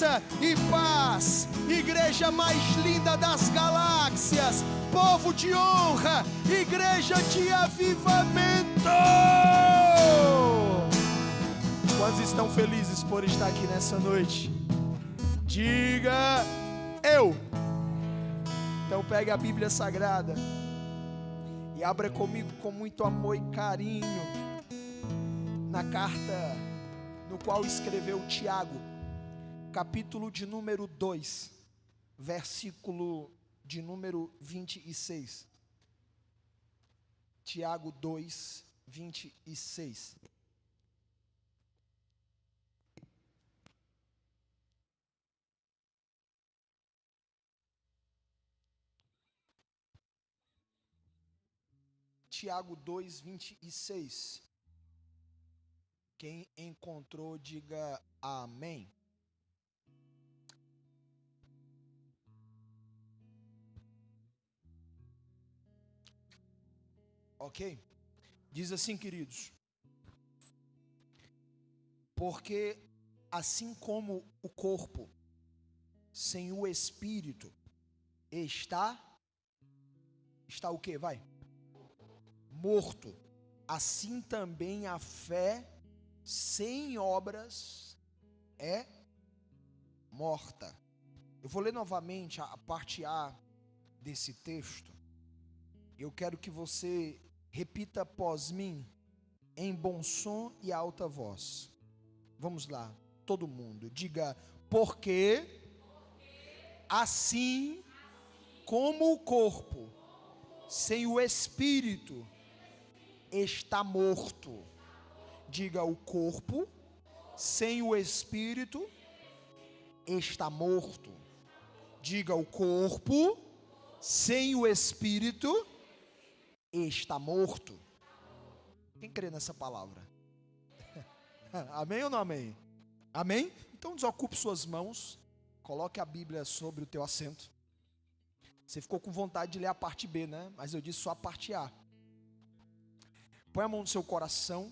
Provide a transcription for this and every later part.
alegria e paz. Igreja mais linda das galáxias, povo de honra, igreja de avivamento. Quantos estão felizes por estar aqui nessa noite? Diga eu. Então pegue a Bíblia Sagrada e abra comigo com muito amor e carinho na carta no qual escreveu Tiago, capítulo de número 2, versículo de número 26. Tiago 2, 26. Tiago 2, 26. Quem encontrou, diga amém. Ok? Diz assim, queridos: porque assim como o corpo sem o espírito está o quê? Vai. Morto, assim também a fé sem obras é morta. Eu vou ler novamente a parte A desse texto. Eu quero que você repita após mim, em bom som e alta voz. Vamos lá, todo mundo. Diga: porque assim como o corpo sem o espírito está morto. Diga: o corpo sem o espírito está morto. Diga: o corpo sem o espírito está morto. Quem crê nessa palavra? Amém ou não amém? Amém? Então desocupe suas mãos, coloque a Bíblia sobre o teu assento. Você ficou com vontade de ler a parte B, né? Mas eu disse só a parte A. Põe a mão no seu coração,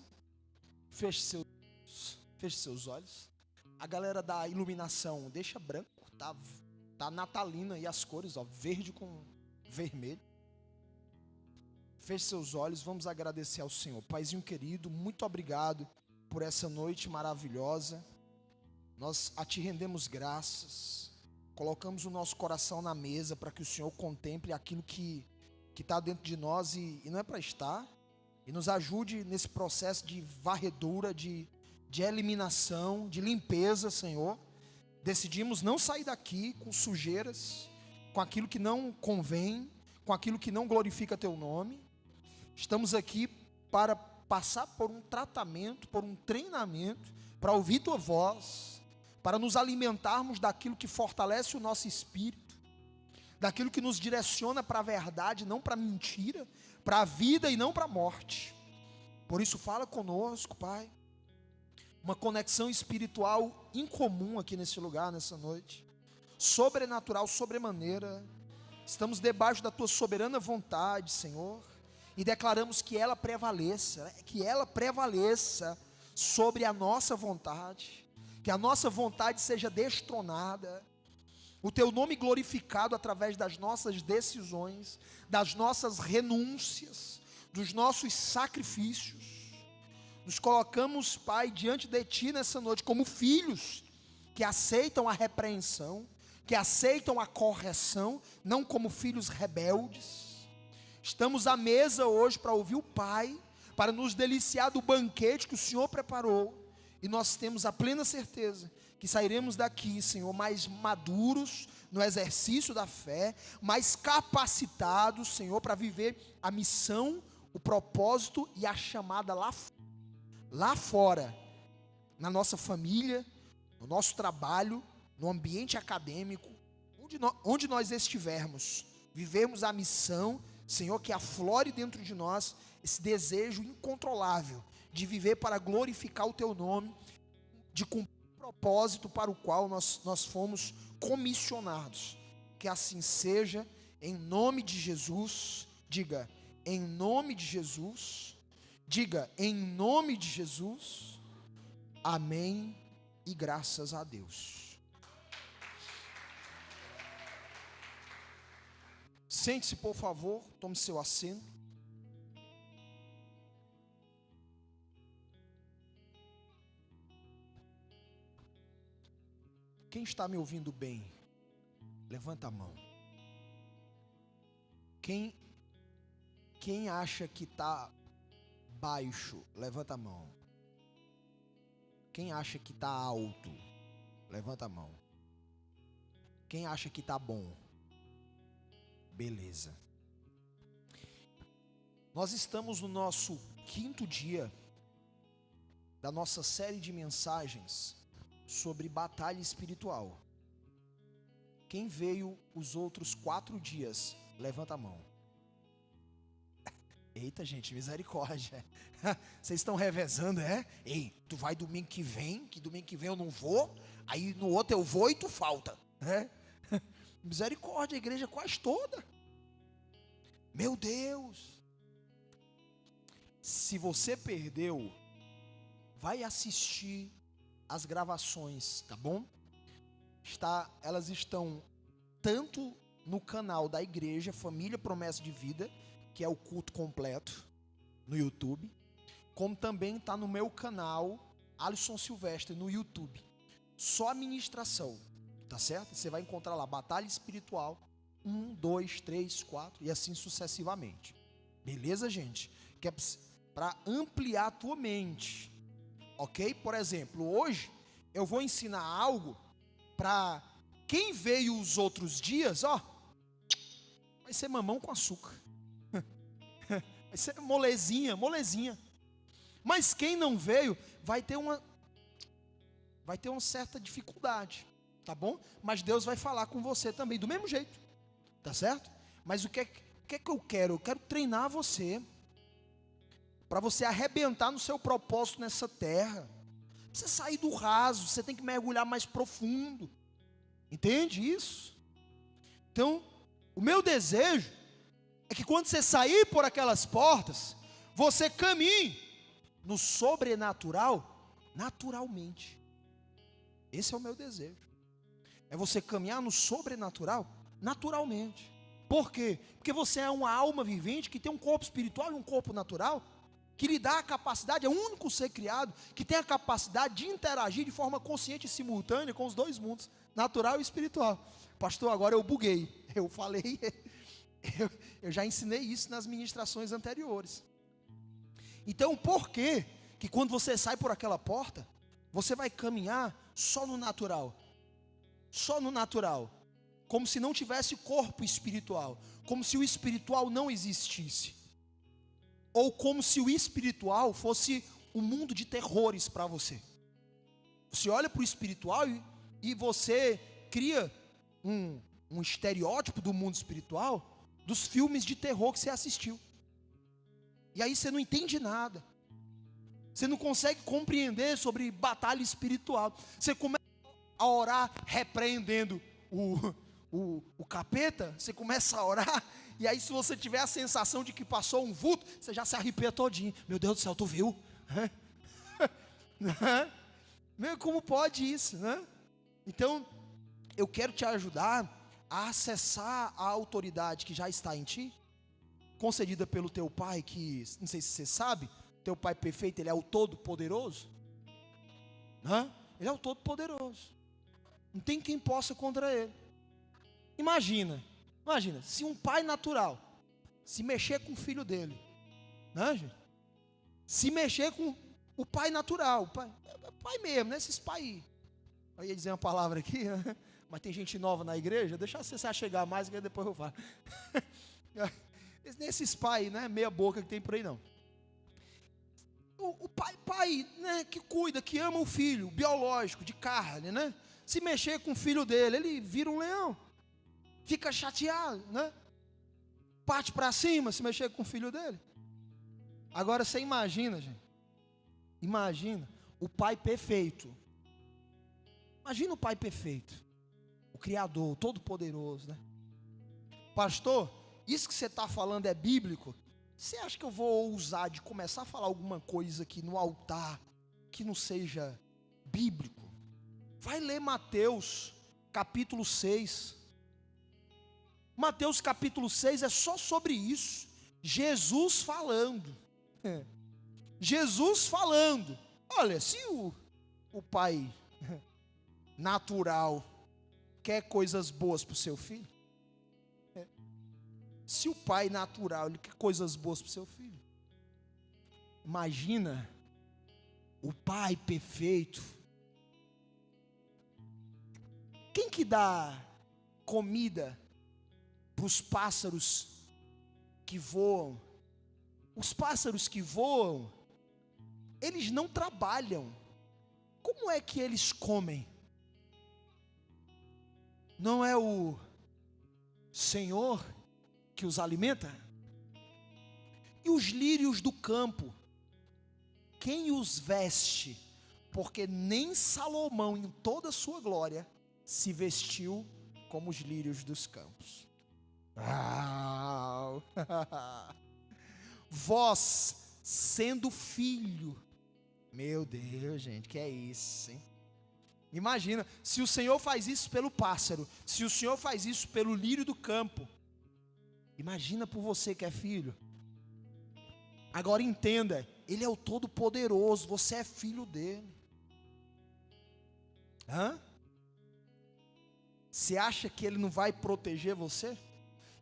feche seus olhos. A galera da iluminação, deixa branco, tá natalina aí as cores, ó, verde com vermelho. Feche seus olhos, vamos agradecer ao Senhor. Paizinho querido, muito obrigado por essa noite maravilhosa. Nós a Ti rendemos graças, colocamos o nosso coração na mesa para que o Senhor contemple aquilo que está dentro de nós e não é para estar. E nos ajude nesse processo de varredura, de eliminação, de limpeza, Senhor. Decidimos não sair daqui com sujeiras, com aquilo que não convém, com aquilo que não glorifica Teu nome. Estamos aqui para passar por um tratamento, por um treinamento, para ouvir Tua voz, para nos alimentarmos daquilo que fortalece o nosso espírito, daquilo que nos direciona para a verdade, não para a mentira, para a vida e não para a morte. Por isso fala conosco, Pai. Uma conexão espiritual incomum aqui nesse lugar, nessa noite. Sobrenatural, sobremaneira. Estamos debaixo da Tua soberana vontade, Senhor. E declaramos que ela prevaleça sobre a nossa vontade. Que a nossa vontade seja destronada. O Teu nome glorificado através das nossas decisões, das nossas renúncias, dos nossos sacrifícios. Nos colocamos, Pai, diante de Ti nessa noite como filhos que aceitam a repreensão, que aceitam a correção, não como filhos rebeldes. Estamos à mesa hoje para ouvir o Pai, para nos deliciar do banquete que o Senhor preparou. E nós temos a plena certeza que sairemos daqui, Senhor, mais maduros no exercício da fé, mais capacitados, Senhor, para viver a missão, o propósito e a chamada lá fora, na nossa família, no nosso trabalho, no ambiente acadêmico, onde nós estivermos, vivemos a missão, Senhor, que aflore dentro de nós esse desejo incontrolável de viver para glorificar o Teu nome, de cumprir o propósito para o qual nós fomos comissionados. Que assim seja, em nome de Jesus. Diga: em nome de Jesus. Diga: em nome de Jesus. Amém e graças a Deus. Sente-se, por favor, tome seu assento. Quem está me ouvindo bem, levanta a mão. Quem acha que está baixo, levanta a mão. Quem acha que está alto, levanta a mão. Quem acha que está bom? Beleza. Nós estamos no nosso 5º dia da nossa série de mensagens sobre batalha espiritual. Quem veio os outros 4 dias, levanta a mão. Eita, gente, misericórdia. Vocês estão revezando, é? Ei, tu vai domingo que vem eu não vou, aí no outro eu vou e tu falta, né? Misericórdia, a igreja quase toda. Meu Deus. Se você perdeu, vai assistir as gravações, tá bom? Elas estão tanto no canal da igreja Família Promessa de Vida, que é o culto completo no YouTube, como também está no meu canal Alisson Silvestre no YouTube. Só a ministração, tá certo? Você vai encontrar lá Batalha Espiritual 1, 2, 3, 4 e assim sucessivamente. Beleza, gente? Que é para ampliar a tua mente. Ok? Por exemplo, hoje eu vou ensinar algo para quem veio os outros dias, ó, vai ser mamão com açúcar. Vai ser molezinha. Mas quem não veio vai ter uma certa dificuldade, tá bom? Mas Deus vai falar com você também do mesmo jeito, tá certo? Mas o que é que eu quero? Eu quero treinar você para você arrebentar no seu propósito nessa terra. Você sair do raso, você tem que mergulhar mais profundo. Entende isso? Então, o meu desejo é que quando você sair por aquelas portas, você caminhe no sobrenatural, naturalmente. Esse é o meu desejo. É você caminhar no sobrenatural, naturalmente. Por quê? Porque você é uma alma vivente que tem um corpo espiritual e um corpo natural, que lhe dá a capacidade, é o único ser criado que tem a capacidade de interagir de forma consciente e simultânea com os dois mundos, natural e espiritual. Pastor, agora eu buguei. Eu falei, eu já ensinei isso nas ministrações anteriores. Então, por que quando você sai por aquela porta, você vai caminhar só no natural? Só no natural. Como se não tivesse corpo espiritual. Como se o espiritual não existisse. Ou como se o espiritual fosse um mundo de terrores para você. Você olha para o espiritual e você cria um estereótipo do mundo espiritual dos filmes de terror que você assistiu. E aí você não entende nada. Você não consegue compreender sobre batalha espiritual. Você começa a orar repreendendo o capeta. Você começa a orar. E aí se você tiver a sensação de que passou um vulto, você já se arrepia todinho. Meu Deus do céu, tu viu? Como pode isso, né? Então, eu quero te ajudar a acessar a autoridade que já está em ti, concedida pelo teu Pai, que, não sei se você sabe, teu Pai perfeito, Ele é o Todo-Poderoso. Ele é o Todo-Poderoso. Não tem quem possa contra Ele. Imagina, se um pai natural se mexer com o filho dele, né, gente? Se mexer com o pai natural, o pai mesmo, né? Esses pais. Eu ia dizer uma palavra aqui, né? Mas tem gente nova na igreja, deixa você chegar mais, que depois eu falo. Nesses pais, né, meia boca que tem por aí não. O pai, né, que cuida, que ama o filho, biológico, de carne, né? Se mexer com o filho dele, ele vira um leão. Fica chateado, né? Parte para cima, se mexer com o filho dele. Agora você imagina, gente. Imagina o pai perfeito. Imagina o pai perfeito. O Criador, o Todo-Poderoso, né? Pastor, isso que você está falando é bíblico? Você acha que eu vou ousar de começar a falar alguma coisa aqui no altar que não seja bíblico? Vai ler Mateus, capítulo 6. Mateus capítulo 6 é só sobre isso. Jesus falando. Jesus falando. Olha, se o pai natural quer coisas boas para o seu filho, se o pai natural ele quer coisas boas para o seu filho, imagina o pai perfeito. Quem que dá comida para os pássaros que voam? Os pássaros que voam, eles não trabalham. Como é que eles comem? Não é o Senhor que os alimenta? E os lírios do campo, quem os veste? Porque nem Salomão, em toda a sua glória, se vestiu como os lírios dos campos. Vós, sendo filho, meu Deus, gente, que é isso, hein? Imagina, se o Senhor faz isso pelo pássaro, se o Senhor faz isso pelo lírio do campo, imagina por você que é filho. Agora entenda, Ele é o Todo-Poderoso, você é filho dele. Você acha que Ele não vai proteger você?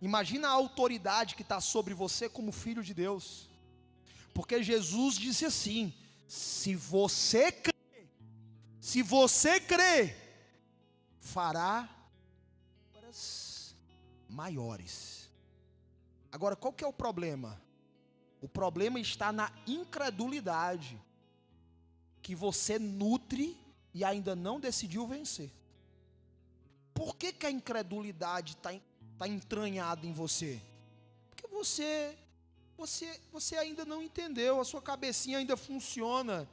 Imagina a autoridade que está sobre você como filho de Deus. Porque Jesus disse assim: se você crer, fará obras maiores. Agora, qual que é o problema? O problema está na incredulidade que você nutre e ainda não decidiu vencer. Por que a incredulidade está entranhada em você? Porque você ainda não entendeu, a sua cabecinha ainda funciona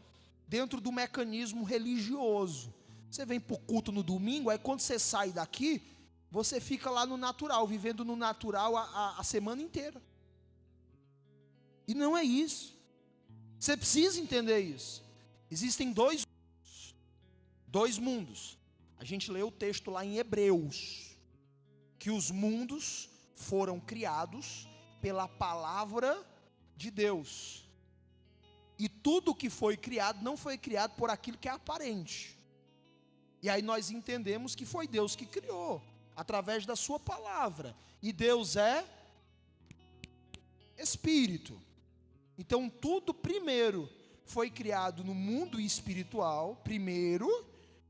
dentro do mecanismo religioso. Você vem para o culto no domingo, aí quando você sai daqui, você fica lá no natural, vivendo no natural a semana inteira. E não é isso. Você precisa entender isso. Existem dois mundos. A gente lê o texto lá em Hebreus, que os mundos foram criados pela palavra de Deus. E tudo que foi criado não foi criado por aquilo que é aparente. E aí nós entendemos que foi Deus que criou, através da sua palavra. E Deus é Espírito. Então tudo primeiro foi criado no mundo espiritual, primeiro,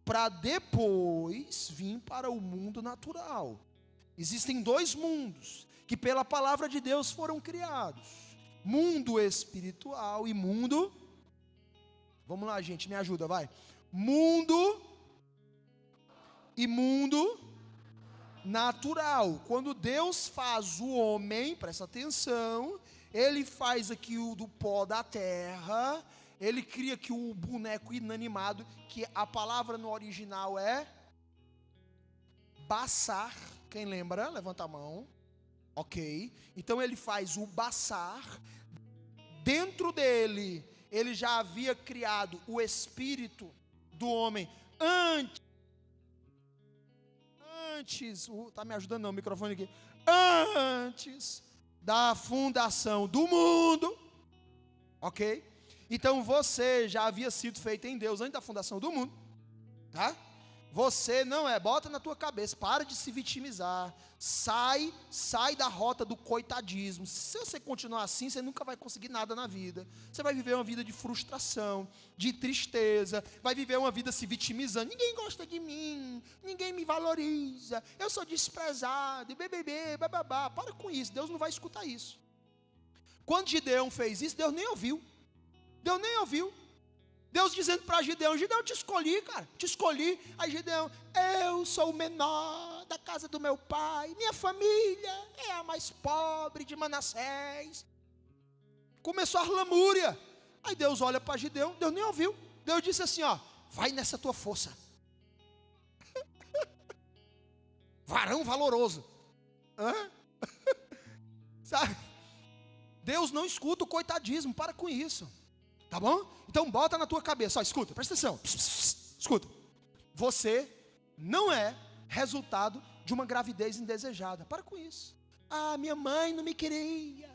para depois vir para o mundo natural. Existem dois mundos que pela palavra de Deus foram criados: mundo espiritual e mundo, vamos lá gente, me ajuda, vai, mundo e mundo natural. Quando Deus faz o homem, presta atenção, Ele faz aqui o do pó da terra, Ele cria aqui o boneco inanimado, que a palavra no original é baçar. Quem lembra? Levanta a mão. Ok. Então Ele faz o baçar. Dentro dele, Ele já havia criado o espírito do homem antes, tá me ajudando não, o microfone aqui, antes da fundação do mundo, ok? Então você já havia sido feito em Deus antes da fundação do mundo, tá? Você não bota na tua cabeça, para de se vitimizar, sai da rota do coitadismo. Se você continuar assim, você nunca vai conseguir nada na vida. Você vai viver uma vida de frustração, de tristeza, vai viver uma vida se vitimizando. Ninguém gosta de mim, ninguém me valoriza, eu sou desprezado, bababá. Para com isso, Deus não vai escutar isso. Quando Gideão fez isso, Deus nem ouviu. Deus dizendo para Gideão, eu te escolhi, cara, te escolhi. Aí Gideão, eu sou o menor da casa do meu pai, minha família é a mais pobre de Manassés. Começou a lamúria. Aí Deus olha para Gideão, Deus nem ouviu. Deus disse assim, vai nessa tua força. Varão valoroso. Sabe? Deus não escuta o coitadismo, para com isso. Tá bom? Então bota na tua cabeça, escuta, presta atenção. Escuta. Você não é resultado de uma gravidez indesejada. Para com isso. Ah, minha mãe não me queria.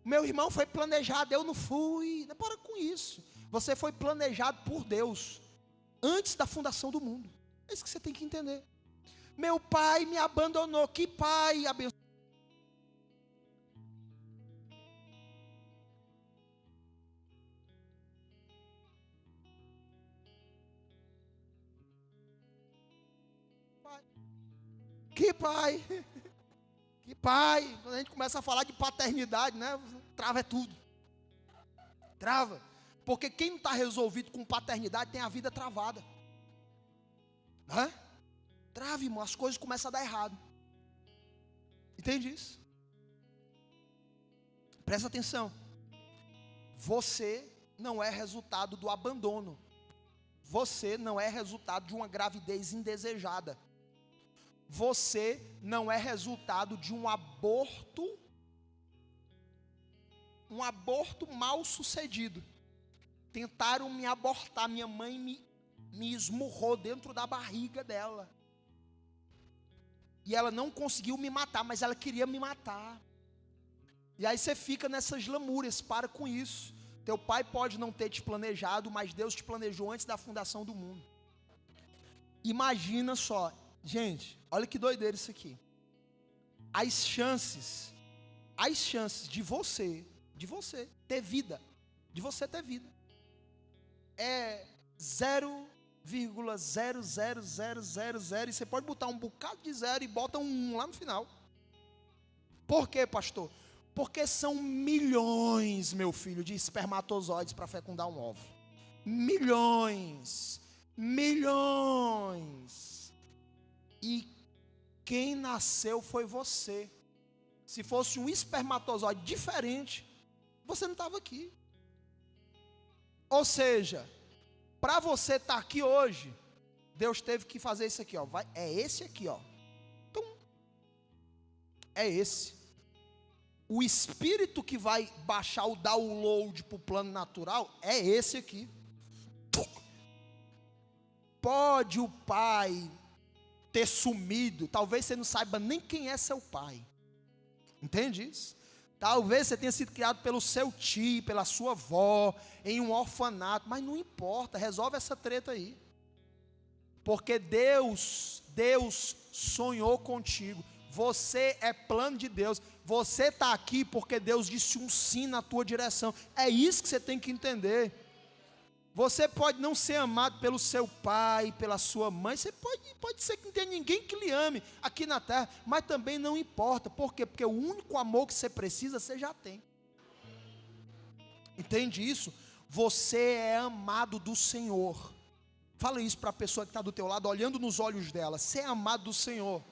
Meu irmão foi planejado, eu não fui. Para com isso. Você foi planejado por Deus antes da fundação do mundo. É isso que você tem que entender. Meu pai me abandonou. Que pai abençoado. Que pai. Que pai. Quando a gente começa a falar de paternidade, né? Trava é tudo. Trava. Porque quem não está resolvido com paternidade tem a vida travada. Hã? Trava, irmão. As coisas começam a dar errado. Entende isso? Presta atenção. Você não é resultado do abandono. Você não é resultado de uma gravidez indesejada. Você não é resultado de um aborto mal sucedido. Tentaram me abortar, minha mãe me esmurrou dentro da barriga dela. E ela não conseguiu me matar, mas ela queria me matar. E aí você fica nessas lamúrias, para com isso. Teu pai pode não ter te planejado, mas Deus te planejou antes da fundação do mundo. Imagina só, gente, olha que doideira isso aqui. As chances de você ter vida, é 0,00000, e você pode botar um bocado de zero e bota um 1 lá no final. Por quê, pastor? Porque são milhões, meu filho, de espermatozoides para fecundar um óvulo. Milhões. E quem nasceu foi você. Se fosse um espermatozoide diferente, você não estava aqui. Ou seja, para você estar aqui hoje, Deus teve que fazer isso aqui, ó. É esse aqui, ó. Tum. É esse. O espírito que vai baixar o download para o plano natural é esse aqui. Pode o pai ter sumido, talvez você não saiba nem quem é seu pai. Entende isso? Talvez você tenha sido criado pelo seu tio, pela sua avó, em um orfanato, mas não importa, resolve essa treta aí. Porque Deus sonhou contigo. Você é plano de Deus. Você está aqui porque Deus disse um sim na tua direção. É isso que você tem que entender. Você pode não ser amado pelo seu pai, pela sua mãe. Você pode ser que não tenha ninguém que lhe ame aqui na terra. Mas também não importa. Por quê? Porque o único amor que você precisa, você já tem. Entende isso? Você é amado do Senhor. Fala isso para a pessoa que está do teu lado, olhando nos olhos dela. Você é amado do Senhor.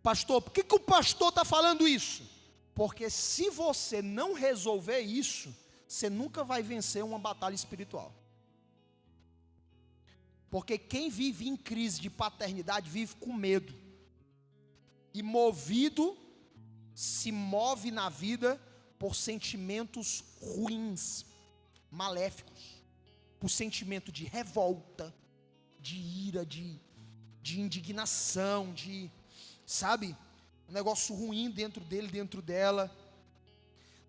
Pastor, por que o pastor está falando isso? Porque se você não resolver isso, você nunca vai vencer uma batalha espiritual. Porque quem vive em crise de paternidade vive com medo. E se move na vida por sentimentos ruins, maléficos. Por sentimento de revolta, de ira, de indignação, sabe, um negócio ruim dentro dele, dentro dela.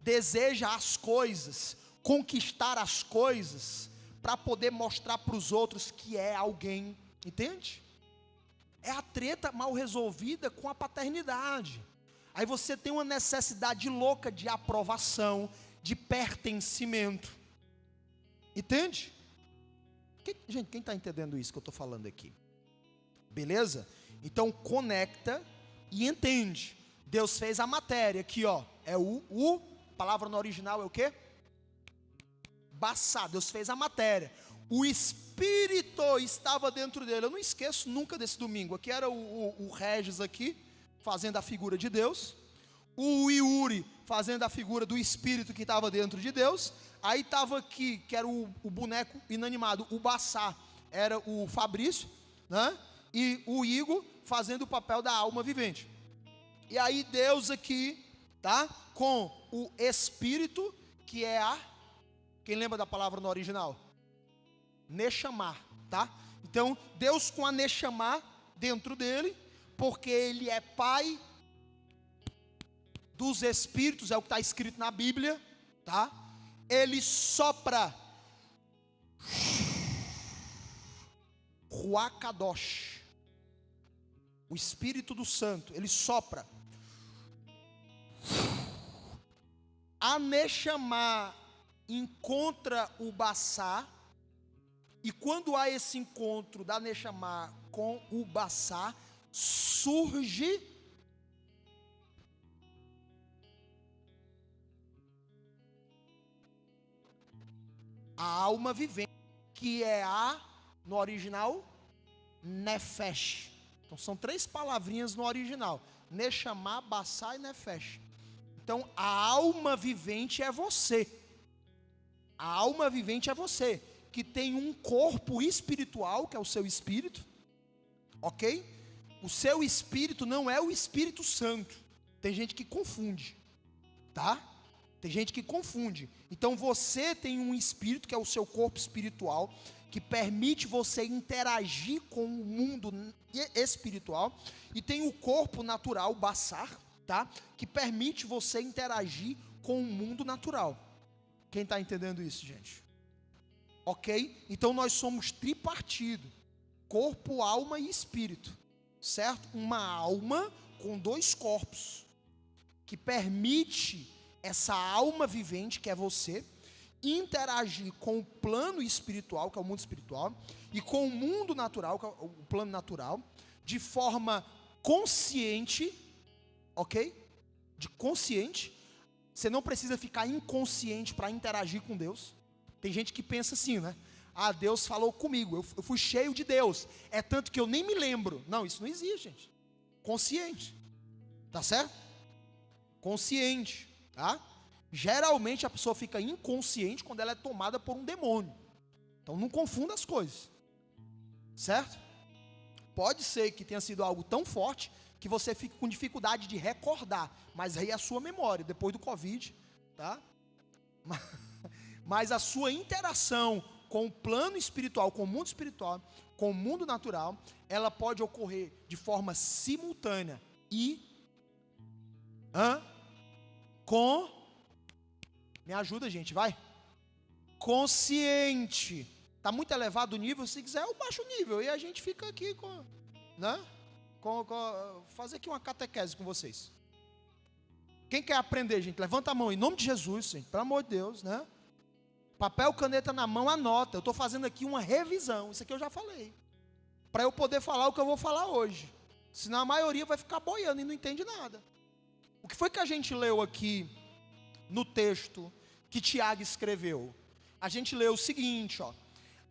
Deseja as coisas, conquistar as coisas, para poder mostrar para os outros que é alguém, entende? É a treta mal resolvida com a paternidade. Aí você tem uma necessidade louca de aprovação, de pertencimento, entende? Gente, quem está entendendo isso que eu estou falando aqui? Beleza? Então conecta e entende. Deus fez a matéria aqui, ó. É palavra no original é o quê? Baçá. Deus fez a matéria. O Espírito estava dentro dele. Eu não esqueço nunca desse domingo. Aqui era o Regis aqui, fazendo a figura de Deus. O Yuri fazendo a figura do Espírito que estava dentro de Deus. Aí estava aqui, que era o boneco inanimado, o Baçá, era o Fabrício, né? E o Igor fazendo o papel da alma vivente. E aí Deus aqui, tá? Com o Espírito, que é quem lembra da palavra no original? Neshama, tá? Então, Deus com a Neshama dentro dele, porque ele é pai dos espíritos, é o que está escrito na Bíblia, tá? Ele sopra Ruach Kadosh, o Espírito do Santo, ele sopra. A Neshama encontra o Bassá, e quando há esse encontro da Neshama com o Bassá, surge a alma vivente, que é no original, Nefesh. Então são 3 palavrinhas no original: Neshama, Bassá e Nefesh. Então a alma vivente é você. A alma vivente é você, que tem um corpo espiritual, que é o seu espírito, ok? O seu espírito não é o Espírito Santo. Tem gente que confunde, tá? Tem gente que confunde. Então você tem um espírito, que é o seu corpo espiritual, que permite você interagir com o mundo espiritual, e tem o corpo natural, o Bassar, tá? Que permite você interagir com o mundo natural. Quem está entendendo isso, gente? Ok? Então nós somos tripartido: corpo, alma e espírito, certo? Uma alma com 2 corpos, que permite essa alma vivente, que é você, interagir com o plano espiritual, que é o mundo espiritual, e com o mundo natural, que é o plano natural, de forma consciente, ok? De consciente. Você não precisa ficar inconsciente para interagir com Deus. Tem gente que pensa assim, né? Ah, Deus falou comigo, eu fui cheio de Deus, é tanto que eu nem me lembro. Não, isso não existe, gente. Consciente, tá certo? Consciente, tá? Geralmente a pessoa fica inconsciente quando ela é tomada por um demônio. Então não confunda as coisas, certo? Pode ser que tenha sido algo tão forte que você fique com dificuldade de recordar, mas aí é a sua memória, depois do Covid, tá? Mas a sua interação com o plano espiritual, com o mundo espiritual, com o mundo natural, ela pode ocorrer de forma simultânea e me ajuda, gente, vai. Consciente. Está muito elevado o nível, se quiser eu baixo o nível, e a gente fica aqui com, né? Fazer aqui uma catequese com vocês. Quem quer aprender, gente? Levanta a mão em nome de Jesus, gente, pelo amor de Deus, né? Papel, caneta na mão, anota. Eu estou fazendo aqui uma revisão, isso aqui eu já falei, para eu poder falar o que eu vou falar hoje. Senão a maioria vai ficar boiando e não entende nada. O que foi que a gente leu aqui no texto que Tiago escreveu? A gente leu o seguinte, ó: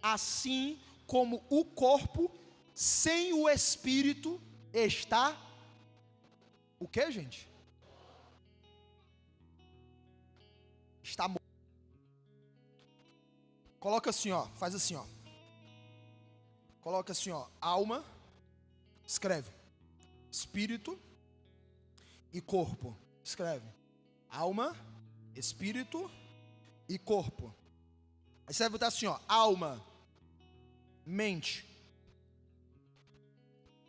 assim como o corpo sem o espírito está o quê, gente? Está morto. Coloca assim, ó, faz assim, ó. Coloca assim, ó, alma, escreve, espírito e corpo. Escreve, alma, espírito e corpo. Aí você vai botar assim, ó, alma, mente,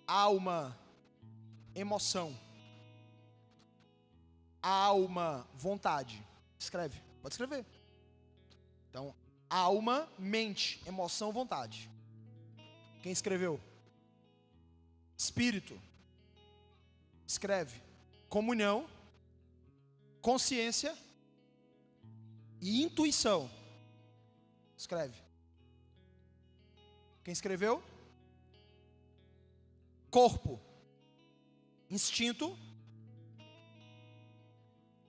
alma, emoção, alma, vontade. Escreve, pode escrever. Então, alma, mente, emoção, vontade. Quem escreveu? Espírito. Escreve, comunhão, consciência e intuição. Escreve. Quem escreveu? Corpo, instinto.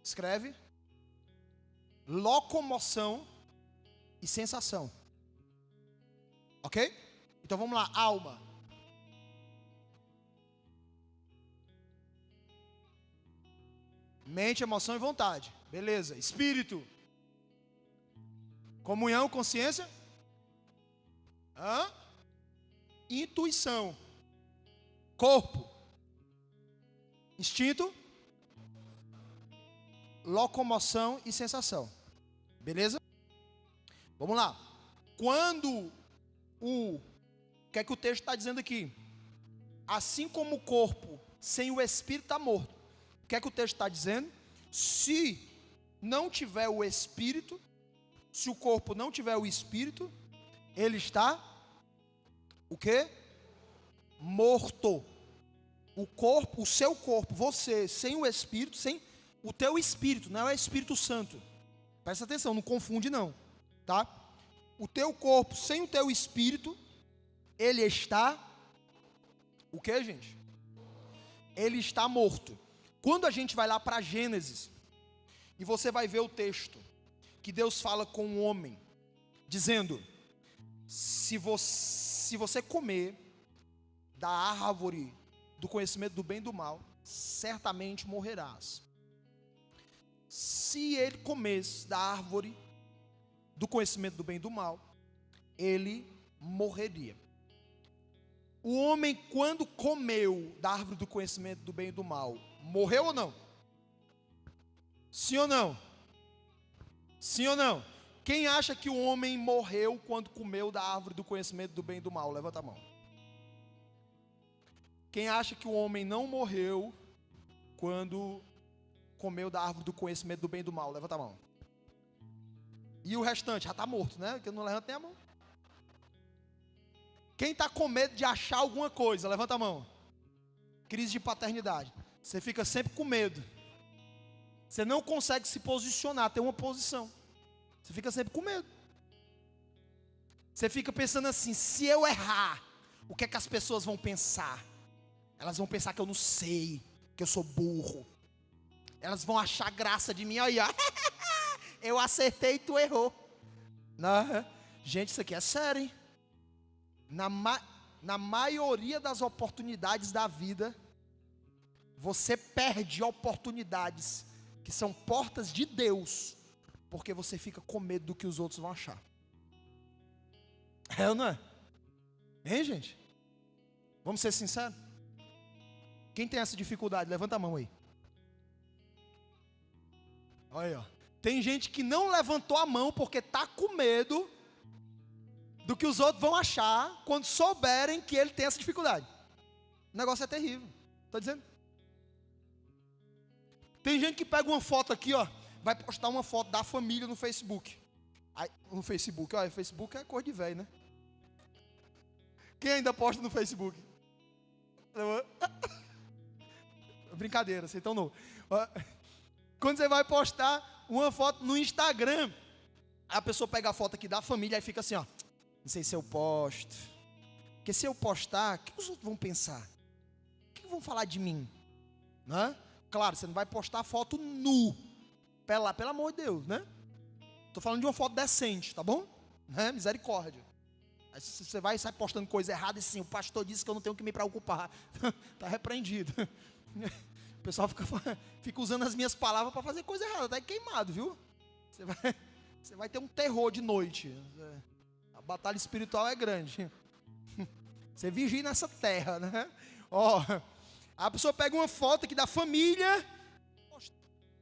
Escreve. Locomoção e sensação. Ok? Então vamos lá, alma. Mente, emoção e vontade. Beleza. Espírito. Comunhão, consciência. Intuição. Corpo. Instinto. Locomoção e sensação. Beleza? Vamos lá. Quando o que é que o texto está dizendo aqui? Assim como o corpo sem o espírito está morto. O que é que o texto está dizendo? Se não tiver o espírito, se o corpo não tiver o espírito, ele está o quê? Morto. O corpo, o seu corpo, você, sem o espírito, sem o teu espírito, não é o Espírito Santo. Presta atenção, não confunde não, tá? O teu corpo sem o teu espírito, ele está o quê, gente? Ele está morto. Quando a gente vai lá para Gênesis, e você vai ver o texto, que Deus fala com o homem, dizendo: se você comer da árvore do conhecimento do bem e do mal, certamente morrerás. Se ele comesse da árvore do conhecimento do bem e do mal, ele morreria. O homem, quando comeu da árvore do conhecimento do bem e do mal, morreu ou não? Sim ou não? Sim ou não? Quem acha que o homem morreu quando comeu da árvore do conhecimento do bem e do mal? Levanta a mão. Quem acha que o homem não morreu quando comeu da árvore do conhecimento do bem e do mal? Levanta a mão. E o restante? Já está morto, né? Porque não levanta nem a mão. Quem está com medo de achar alguma coisa? Levanta a mão. Crise de paternidade. Você fica sempre com medo. Você não consegue se posicionar, ter uma posição. Você fica sempre com medo. Você fica pensando assim: se eu errar, o que é que as pessoas vão pensar? Elas vão pensar que eu não sei, que eu sou burro. Elas vão achar graça de mim. Aí, ó. Eu acertei e tu errou. Não, gente, isso aqui é sério, hein? Na maioria das oportunidades da vida, você perde oportunidades que são portas de Deus, porque você fica com medo do que os outros vão achar. É ou não é? Hein, gente? Vamos ser sinceros? Quem tem essa dificuldade? Levanta a mão aí. Olha aí, ó. Tem gente que não levantou a mão porque está com medo do que os outros vão achar quando souberem que ele tem essa dificuldade. O negócio é terrível. Estou dizendo. Tem gente que pega uma foto aqui, ó, vai postar uma foto da família no Facebook. Aí, no Facebook, ó, Facebook é coisa de velho, né? Quem ainda posta no Facebook? Brincadeira, vocês estão novo. Quando você vai postar uma foto no Instagram, a pessoa pega a foto aqui da família e fica assim, ó: não sei se eu posto. Porque se eu postar, o que os outros vão pensar? O que vão falar de mim? Né? Claro, você não vai postar foto nu. Pelo amor de Deus, né? Estou falando de uma foto decente, tá bom? Né? Misericórdia. Aí você vai e sai postando coisa errada e assim: o pastor disse que eu não tenho que me preocupar. Está repreendido. O pessoal fica usando as minhas palavras para fazer coisa errada. Está queimado, viu? Você vai ter um terror de noite. A batalha espiritual é grande. Você vigia nessa terra, né? Ó, a pessoa pega uma foto aqui da família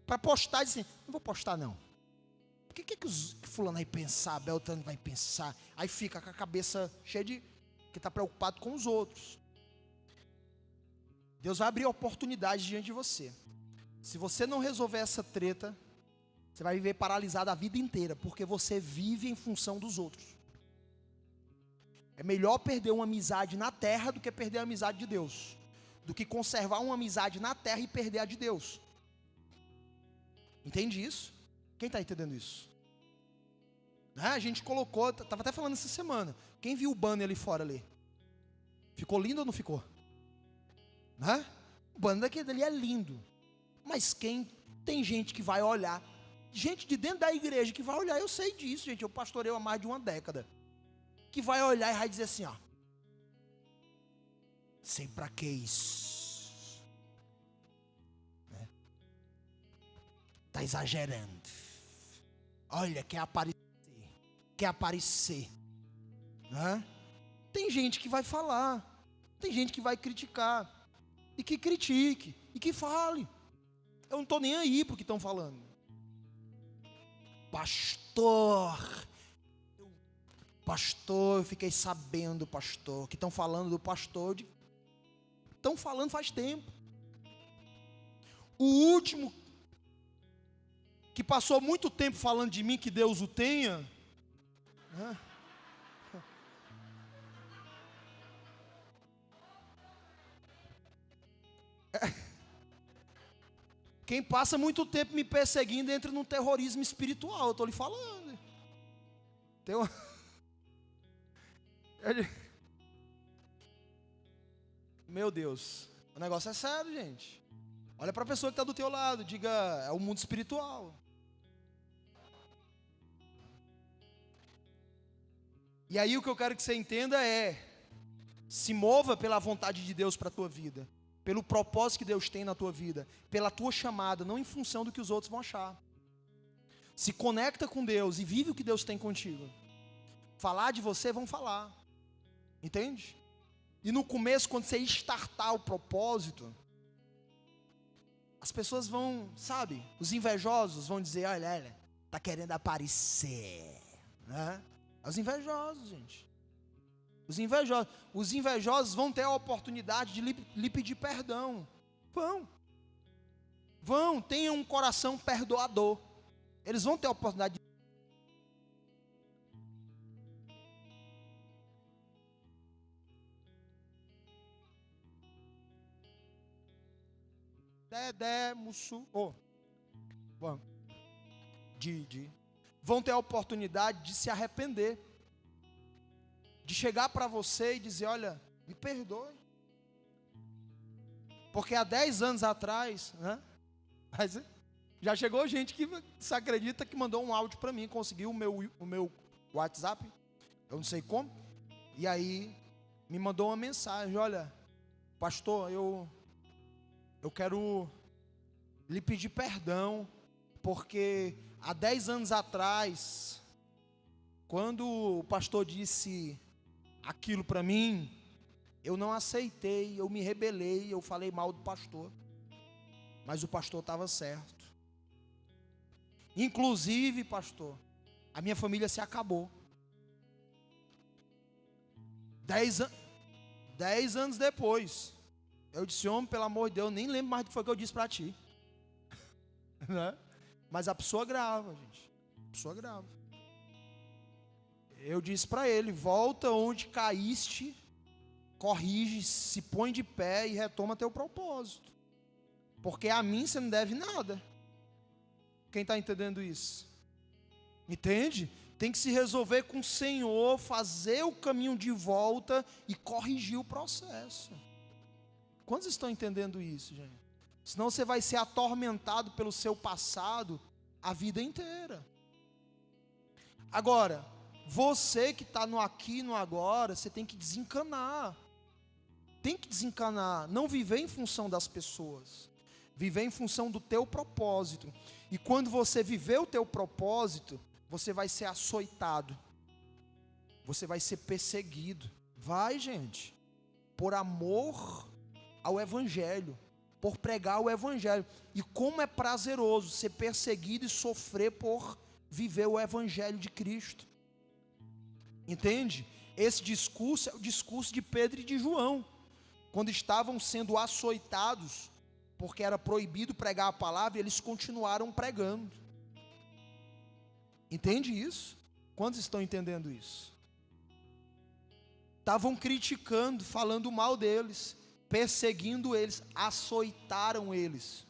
para postar e diz assim: não vou postar não. O que fulano vai pensar, Beltrano vai pensar? Aí fica com a cabeça cheia de que está preocupado com os outros. Deus vai abrir oportunidades diante de você. Se você não resolver essa treta, você vai viver paralisado a vida inteira, porque você vive em função dos outros. É melhor perder uma amizade na terra do que perder a amizade de Deus, do que conservar uma amizade na terra e perder a de Deus. Entende isso? Quem está entendendo isso? A gente colocou, estava até falando essa semana. Quem viu o banner ali fora ali? Ficou lindo ou não ficou? O banner dali é lindo. Mas tem gente que vai olhar, gente de dentro da igreja que vai olhar, eu sei disso, gente, eu pastoreio há mais de uma década, que vai olhar e vai dizer assim, ó: sei pra que isso, né? Tá exagerando. Olha, quer aparecer, né? Tem gente que vai falar, tem gente que vai criticar, e que critique, e que fale. Eu não estou nem aí para o que estão falando. Pastor, Pastor, eu fiquei sabendo, pastor, que estão falando do pastor. Estão falando faz tempo. O último que passou muito tempo falando de mim, que Deus o tenha, né? Quem passa muito tempo me perseguindo entra num terrorismo espiritual, eu estou lhe falando. Tem uma... Meu Deus, o negócio é sério, gente. Olha para a pessoa que está do teu lado, diga, é o mundo espiritual. E aí o que eu quero que você entenda é, se mova pela vontade de Deus para a tua vida, pelo propósito que Deus tem na tua vida, pela tua chamada, não em função do que os outros vão achar. Se conecta com Deus e vive o que Deus tem contigo. Falar de você, vão falar. Entende? E no começo, quando você startar o propósito, as pessoas vão, sabe, os invejosos vão dizer, olha, tá querendo aparecer, né? Os invejosos, gente. Os invejosos vão ter a oportunidade de lhe pedir perdão. Tenham um coração perdoador. Eles vão ter a oportunidade de... Vão ter a oportunidade de se arrepender, de chegar para você e dizer, olha, me perdoe, porque há 10 anos atrás, né? Mas já chegou gente que se acredita que mandou um áudio para mim, conseguiu o meu WhatsApp, eu não sei como, e aí me mandou uma mensagem, olha, pastor, eu quero lhe pedir perdão, porque há 10 anos atrás, quando o pastor disse aquilo para mim, eu não aceitei, eu me rebelei, eu falei mal do pastor, mas o pastor estava certo. Inclusive, pastor, a minha família se acabou. 10 anos depois, eu disse, homem, pelo amor de Deus, nem lembro mais do que foi que eu disse para ti. Né? Mas a pessoa grava, gente. A pessoa grava. Eu disse para ele, volta onde caíste, corrige, se põe de pé e retoma teu propósito. Porque a mim você não deve nada. Quem está entendendo isso? Entende? Tem que se resolver com o Senhor, fazer o caminho de volta e corrigir o processo. Quantos estão entendendo isso, gente? Senão você vai ser atormentado pelo seu passado a vida inteira. Agora, você que está no aqui e no agora, você tem que desencanar. Tem que desencanar, não viver em função das pessoas. Viver em função do teu propósito. E quando você viver o teu propósito, você vai ser açoitado. Você vai ser perseguido. Vai, gente. Por amor ao Evangelho. Por pregar o Evangelho. E como é prazeroso ser perseguido e sofrer por viver o Evangelho de Cristo. Entende? Esse discurso é o discurso de Pedro e de João. Quando estavam sendo açoitados, porque era proibido pregar a palavra, eles continuaram pregando. Entende isso? Quantos estão entendendo isso? Estavam criticando, falando mal deles, perseguindo eles, açoitaram eles.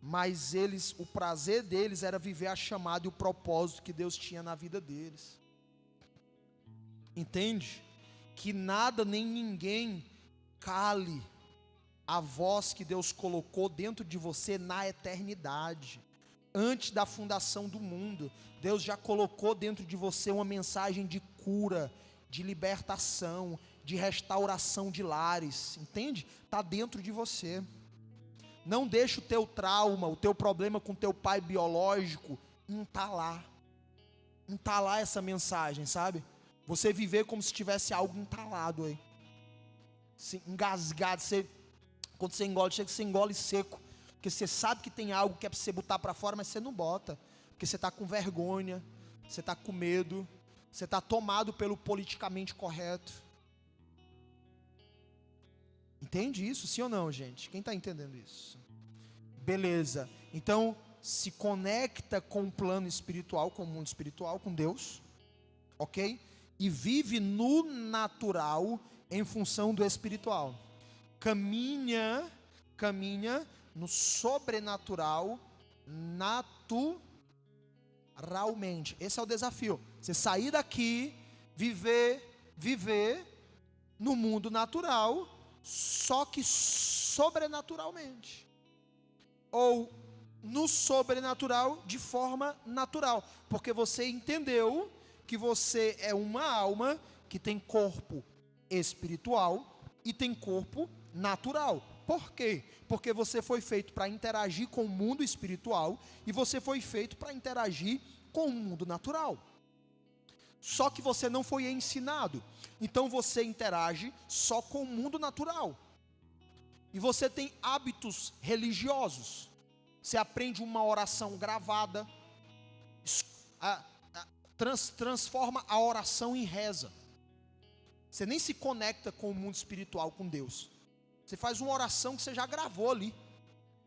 Mas eles, o prazer deles era viver a chamada e o propósito que Deus tinha na vida deles. Entende? Que nada nem ninguém cale a voz que Deus colocou dentro de você na eternidade. Antes da fundação do mundo, Deus já colocou dentro de você uma mensagem de cura, de libertação, de restauração de lares. Entende? Está dentro de você. Não deixe o teu trauma, o teu problema com o teu pai biológico entalar essa mensagem, sabe? Você viver como se tivesse algo entalado aí, engasgado. Quando você engole, chega que você engole seco, porque você sabe que tem algo que é para você botar para fora, mas você não bota, porque você está com vergonha, você está com medo, Você está tomado pelo politicamente correto. Entende isso? Sim ou não, gente? Quem está entendendo isso? Beleza. Então, se conecta com o plano espiritual, com o mundo espiritual, com Deus. Ok? E vive no natural em função do espiritual. Caminha no sobrenatural, naturalmente. Esse é o desafio. Você sair daqui, viver no mundo natural, só que sobrenaturalmente. Ou no sobrenatural de forma natural. Porque você entendeu que você é uma alma que tem corpo espiritual e tem corpo natural. Por quê? Porque você foi feito para interagir com o mundo espiritual e você foi feito para interagir com o mundo natural. Só que você não foi ensinado. Então você interage só com o mundo natural. E você tem hábitos religiosos. Você aprende uma oração gravada, transforma a oração em reza. Você nem se conecta com o mundo espiritual, com Deus. Você faz uma oração que você já gravou ali.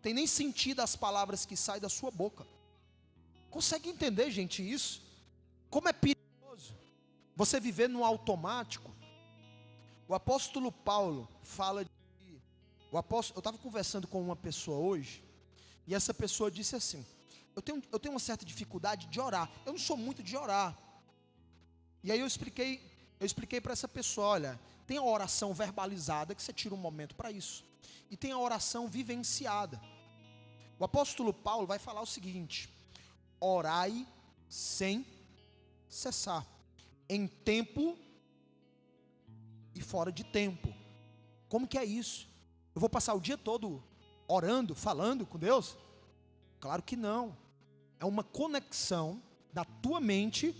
Tem nem sentido as palavras que saem da sua boca. Consegue entender, gente, isso? Como é perigoso você viver no automático. O apóstolo Paulo fala de... eu estava conversando com uma pessoa hoje, e essa pessoa disse assim: eu tenho uma certa dificuldade de orar. Eu não sou muito de orar. E aí eu expliquei para essa pessoa: olha, tem a oração verbalizada, que você tira um momento para isso, e tem a oração vivenciada. O apóstolo Paulo vai falar o seguinte: orai sem cessar, em tempo e fora de tempo. Como que é isso? Eu vou passar o dia todo orando, falando com Deus? Claro que não. É uma conexão da tua mente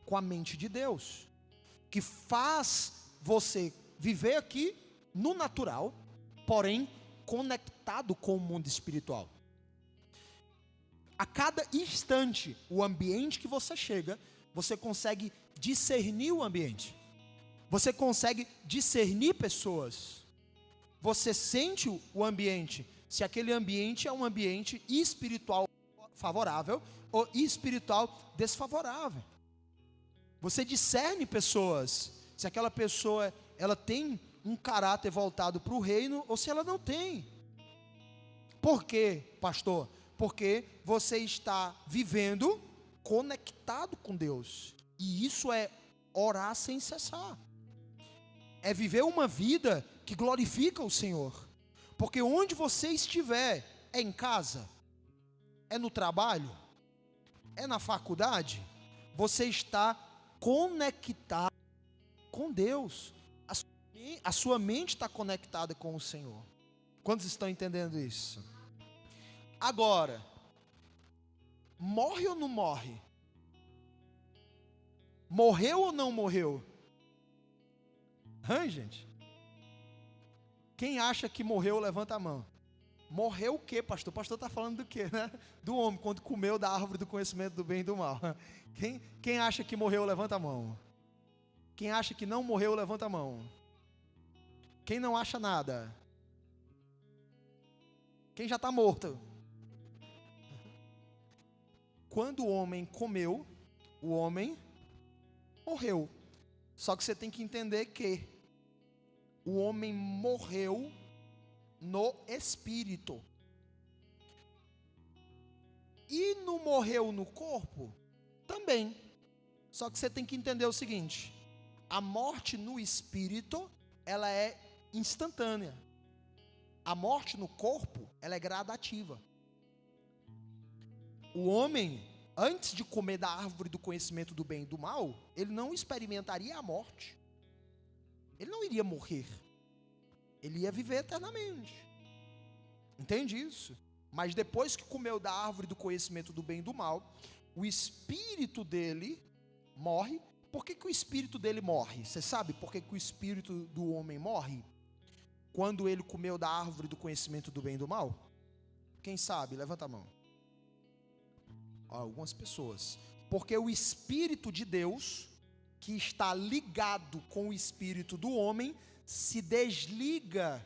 com a mente de Deus, que faz você viver aqui no natural, porém conectado com o mundo espiritual. A cada instante, o ambiente que você chega, você consegue discernir o ambiente. Você consegue discernir pessoas. Você sente o ambiente, se aquele ambiente é um ambiente espiritual favorável ou espiritual desfavorável. Você discerne pessoas, se aquela pessoa ela tem um caráter voltado para o reino ou se ela não tem. Por quê, pastor? Porque você está vivendo conectado com Deus. E isso é orar sem cessar. É viver uma vida que glorifica o Senhor. Porque onde você estiver, é em casa, é no trabalho, é na faculdade, você está conectado com Deus. A sua mente está conectada com o Senhor. Quantos estão entendendo isso? Agora, morre ou não morre? Morreu ou não morreu? Gente? Quem acha que morreu, levanta a mão. Morreu o quê, pastor? O pastor está falando do quê, né? Do homem, quando comeu da árvore do conhecimento do bem e do mal. Quem acha que morreu, levanta a mão. Quem acha que não morreu, levanta a mão. Quem não acha nada? Quem já está morto? Quando o homem comeu, o homem morreu. Só que você tem que entender que o homem morreu no espírito. E não morreu no corpo? Também. Só que você tem que entender o seguinte: a morte no espírito, ela é instantânea. A morte no corpo, ela é gradativa. O homem, antes de comer da árvore do conhecimento do bem e do mal, ele não experimentaria a morte. Ele não iria morrer. Ele ia viver eternamente. Entende isso? Mas depois que comeu da árvore do conhecimento do bem e do mal, o espírito dele morre. Por que o espírito dele morre? Você sabe por que o espírito do homem morre? Quando ele comeu da árvore do conhecimento do bem e do mal? Quem sabe? Levanta a mão. Algumas pessoas. Porque o Espírito de Deus, que está ligado com o Espírito do homem, se desliga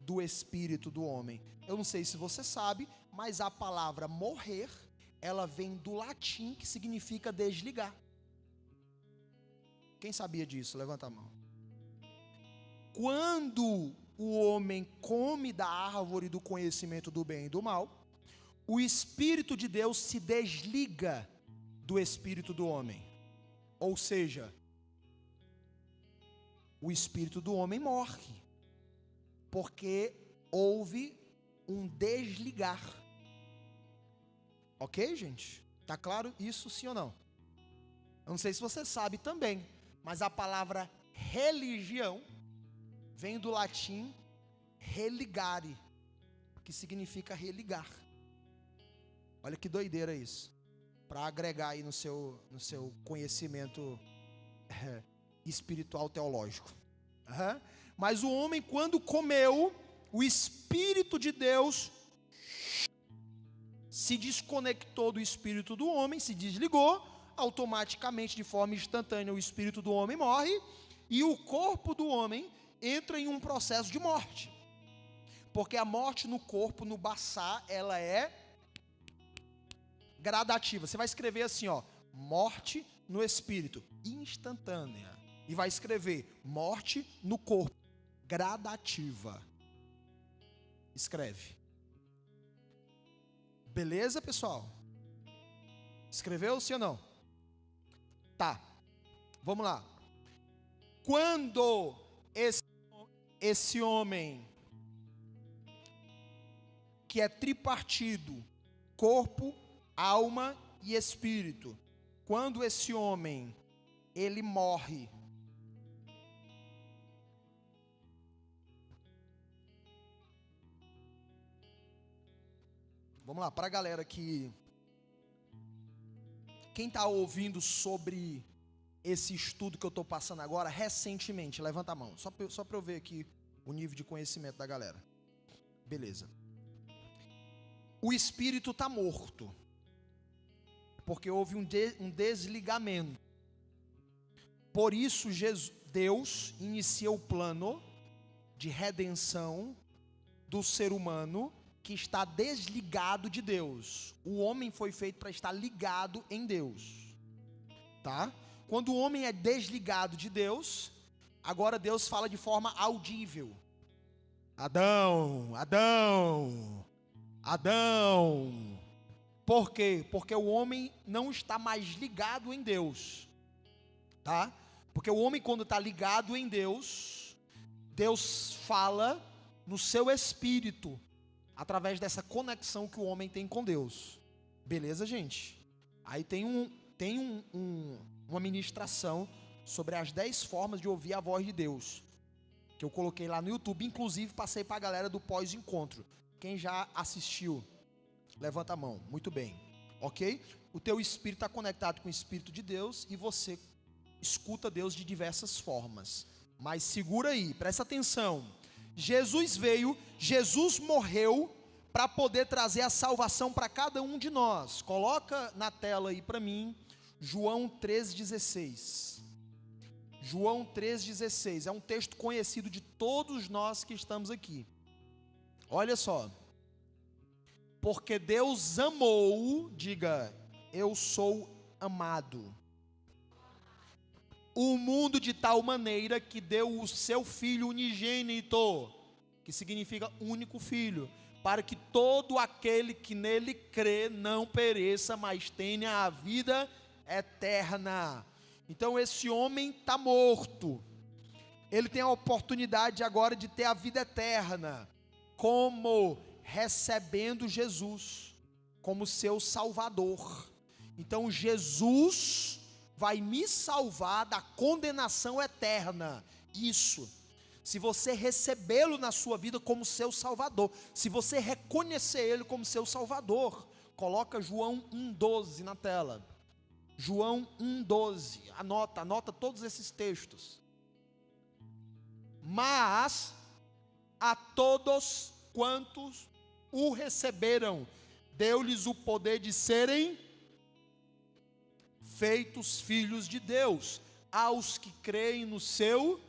do Espírito do homem. Eu não sei se você sabe, mas a palavra morrer, ela vem do latim, que significa desligar. Quem sabia disso? Levanta a mão. Quando o homem come da árvore do conhecimento do bem e do mal, o Espírito de Deus se desliga do Espírito do homem. Ou seja, o Espírito do homem morre, porque houve um desligar. Ok, gente? Tá claro isso, sim ou não? Eu não sei se você sabe também, mas a palavra religião vem do latim religare, que significa religar. Olha que doideira isso. Para agregar aí no seu conhecimento espiritual teológico. Mas o homem, quando comeu, o Espírito de Deus se desconectou do Espírito do homem, se desligou, automaticamente, de forma instantânea, o Espírito do homem morre, e o corpo do homem entra em um processo de morte. Porque a morte no corpo, no baçá, ela é gradativa. Você vai escrever assim, morte no espírito, instantânea. E vai escrever morte no corpo, gradativa. Escreve. Beleza, pessoal? Escreveu, sim ou não? Tá. Vamos lá. Quando esse homem, que é tripartido, corpo, alma e espírito, quando esse homem, ele morre, vamos lá, para a galera que, quem está ouvindo sobre esse estudo que eu estou passando agora, recentemente, levanta a mão, só para eu ver aqui o nível de conhecimento da galera. Beleza. O espírito está morto, porque houve um desligamento. Por isso, Deus inicia o plano de redenção do ser humano que está desligado de Deus. O homem foi feito para estar ligado em Deus, tá? Quando o homem é desligado de Deus, agora Deus fala de forma audível. Adão, Adão, Adão. Por quê? Porque o homem não está mais ligado em Deus, tá? Porque o homem, quando está ligado em Deus, Deus fala no seu espírito, através dessa conexão que o homem tem com Deus. Beleza, gente? Aí tem uma ministração sobre as 10 formas de ouvir a voz de Deus, que eu coloquei lá no YouTube, inclusive passei para a galera do pós-encontro. Quem já assistiu, levanta a mão. Muito bem, ok? O teu espírito está conectado com o Espírito de Deus e você escuta Deus de diversas formas. Mas segura aí, presta atenção. Jesus veio, Jesus morreu para poder trazer a salvação para cada um de nós. Coloca na tela aí para mim, João 3,16. João 3,16, é um texto conhecido de todos nós que estamos aqui. Olha só. Porque Deus amou, diga, eu sou amado, o mundo de tal maneira que deu o seu Filho unigênito, que significa único filho, para que todo aquele que nele crê não pereça, mas tenha a vida eterna. Então esse homem está morto, ele tem a oportunidade agora de ter a vida eterna, como recebendo Jesus como seu Salvador. Então Jesus vai me salvar da condenação eterna. Isso, se você recebê-lo na sua vida como seu Salvador, se você reconhecer ele como seu Salvador. Coloca João 1,12 na tela. João 1,12, anota todos esses textos. Mas a todos quantos o receberam, deu-lhes o poder de serem feitos filhos de Deus, aos que creem no seu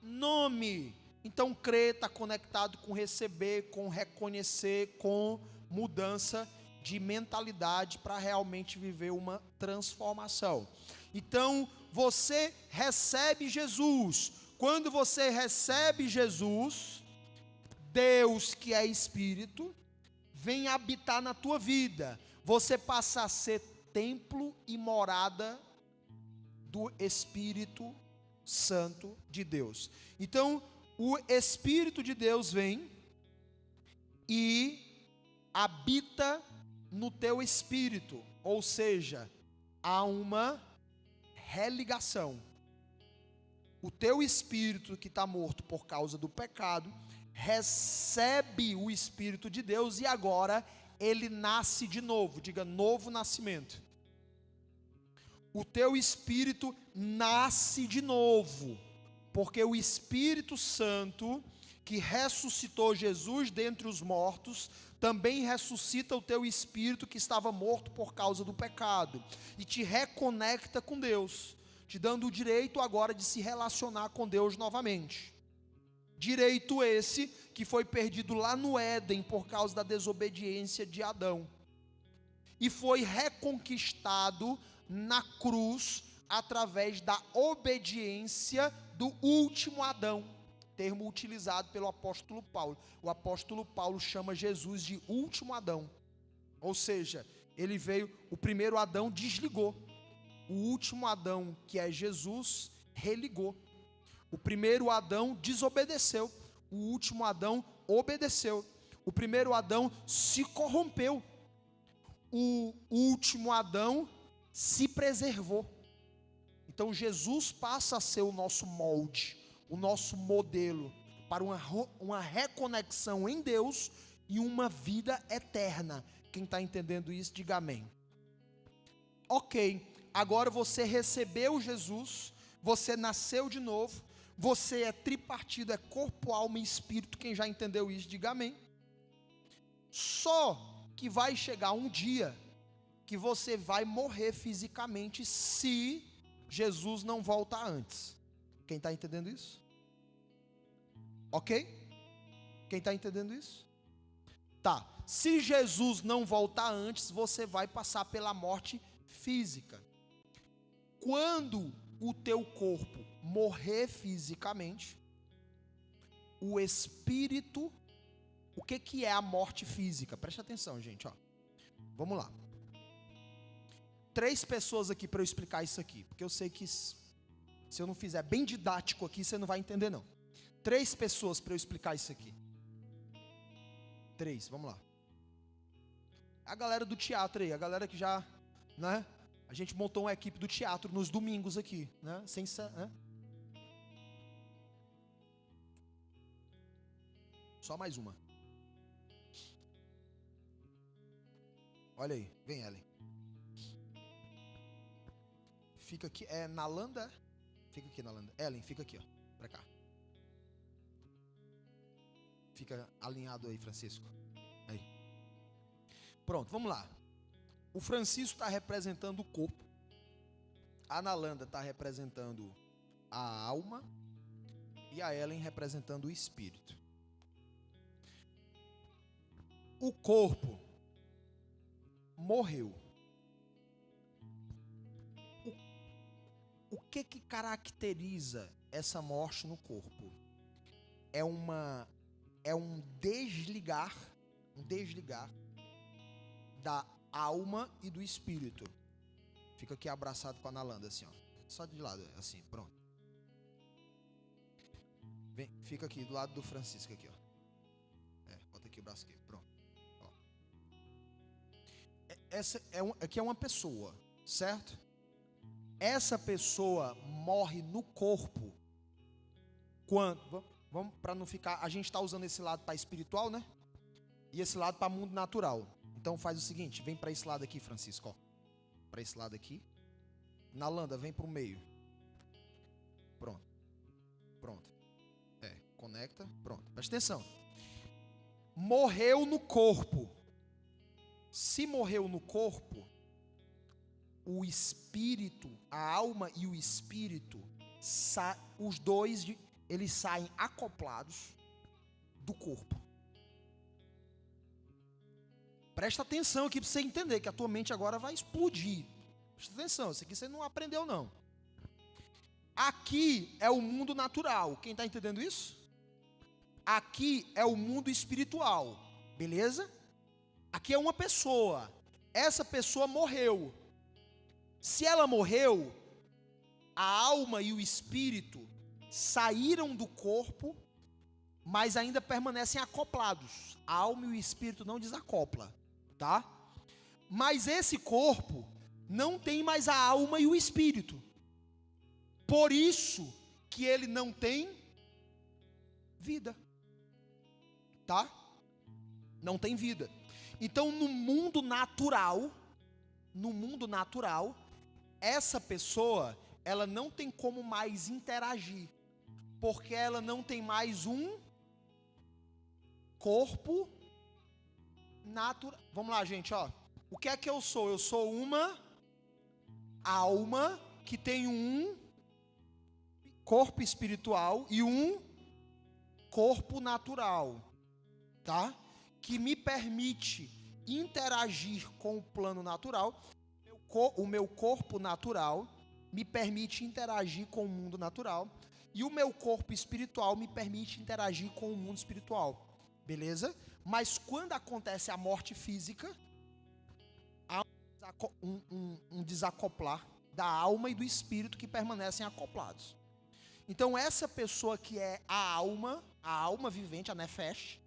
nome. Então, crer está conectado com receber, com reconhecer, com mudança de mentalidade para realmente viver uma transformação. Então, você recebe Jesus. Quando você recebe Jesus, Deus, que é Espírito, vem habitar na tua vida. Você passa a ser templo e morada do Espírito Santo de Deus. Então, o Espírito de Deus vem e habita no teu espírito, ou seja, há uma religação. O teu espírito que está morto por causa do pecado, recebe o Espírito de Deus e agora ele nasce de novo, diga novo nascimento. O teu espírito nasce de novo, porque o Espírito Santo, que ressuscitou Jesus dentre os mortos, também ressuscita o teu espírito que estava morto por causa do pecado, e te reconecta com Deus, te dando o direito agora de se relacionar com Deus novamente. Direito esse que foi perdido lá no Éden por causa da desobediência de Adão, e foi reconquistado na cruz através da obediência do último Adão, termo utilizado pelo apóstolo Paulo. O apóstolo Paulo chama Jesus de último Adão, ou seja, ele veio, o primeiro Adão desligou, o último Adão, que é Jesus, religou. O primeiro Adão desobedeceu, o último Adão obedeceu. O primeiro Adão se corrompeu, o último Adão se preservou. Então Jesus passa a ser o nosso molde, o nosso modelo para uma reconexão em Deus e uma vida eterna. Quem está entendendo isso, diga amém. Ok, agora você recebeu Jesus, você nasceu de novo, você é tripartido, é corpo, alma e espírito. Quem já entendeu isso, diga amém. Só que vai chegar um dia que você vai morrer fisicamente se Jesus não voltar antes. Quem está entendendo isso? Ok? Quem está entendendo isso? Tá. Se Jesus não voltar antes, você vai passar pela morte física. Quando o teu corpo morrer fisicamente, o espírito, o que é a morte física? Preste atenção, gente, ó. Vamos lá. 3 pessoas aqui para eu explicar isso aqui, porque eu sei que se eu não fizer bem didático aqui, você não vai entender não. 3 pessoas para eu explicar isso aqui. 3, vamos lá. A galera do teatro aí, a galera que já, né? A gente montou uma equipe do teatro nos domingos aqui, né? Né? Só mais uma. Olha aí, vem Ellen. Fica aqui, é Nalanda? Fica aqui, Nalanda. Ellen, fica aqui, ó, pra cá. Fica alinhado aí, Francisco. Aí. Pronto, vamos lá. O Francisco está representando o corpo. A Nalanda está representando a alma. E a Ellen representando o espírito. O corpo morreu. O que caracteriza essa morte no corpo? É um desligar da alma e do espírito. Fica aqui abraçado com a Nalanda, assim, ó. Só de lado, assim, pronto. Vem, fica aqui do lado do Francisco, aqui, ó. Bota aqui o braço aqui, pronto. Ó. Essa aqui é uma pessoa, certo? Essa pessoa morre no corpo quando, vamos para não ficar, a gente está usando esse lado para espiritual, né? E esse lado para mundo natural. Então faz o seguinte, vem para esse lado aqui, Francisco, ó. Para esse lado aqui. Nalanda, vem para o meio. Pronto. Conecta, pronto. Presta atenção. Morreu no corpo. Se morreu no corpo, o espírito, a alma e o espírito, os dois, eles saem acoplados do corpo. Presta atenção aqui para você entender que a tua mente agora vai explodir. Presta atenção, isso aqui você não aprendeu não. Aqui é o mundo natural. Quem está entendendo isso? Aqui é o mundo espiritual. Beleza? Aqui é uma pessoa. Essa pessoa morreu. Se ela morreu, a alma e o espírito saíram do corpo, mas ainda permanecem acoplados. A alma e o espírito não desacopla, tá? Mas esse corpo não tem mais a alma e o espírito. Por isso que ele não tem vida, tá? Não tem vida. Então, no mundo natural, essa pessoa, ela não tem como mais interagir, porque ela não tem mais um corpo natural. Vamos lá, gente, ó. O que é que eu sou? Eu sou uma alma que tem um corpo espiritual e um corpo natural, tá? Que me permite interagir com o plano natural. O meu corpo natural me permite interagir com o mundo natural e o meu corpo espiritual me permite interagir com o mundo espiritual, beleza? Mas quando acontece a morte física, há um desacoplar da alma e do espírito que permanecem acoplados. Então essa pessoa que é a alma vivente, a nefesh,